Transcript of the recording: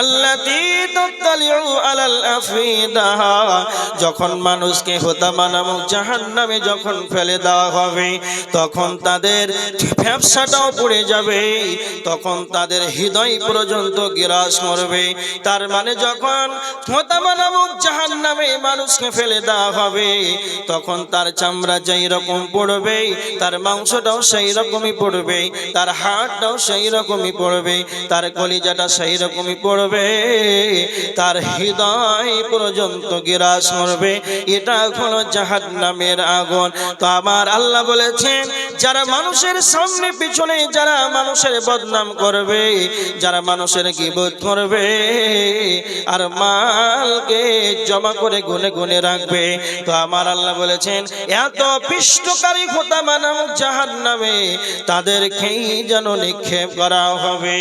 আল্লাতী তাতালিউ আলাল আফিদা, যখন মানুষকে হুতামা নামক জাহান্নামে যখন ফেলে দেওয়া হবে তখন তাদের ব্যবসাটাও পড়ে যাবে, তখন তাদের হৃদয় পর্যন্ত গ্রাস করবে। তার মানে যখন হুতামা নামক জাহান্নামে মানুষকে ফেলে দেওয়া হবে তখন তার চামড়া যেই রকম পড়বে, তার মাংসটাও সেই রকমই পড়বে, তার হাড়টাও সেই রকমই পড়বে, তার কলিজাটা সেই রকমই পড়বে, তার হৃদয় পর্যন্ত গ্রাস করবে। এটা হলো জাহান্নামের আগুন। তো আমার আল্লাহ বলেছেন, যারা মানুষের সামনে পিছনে যারা মানুষের বদনাম করবে, যারা মানুষের গীবত করবে আর মালকে জমা করে গুনে গুনে রাখবে, তো আমার আল্লাহ বলেছেন এত পিষ্টকারী হুতামা নামক জাহান্নামে তাদেরকেই যেন নিক্ষেপ করা হবে।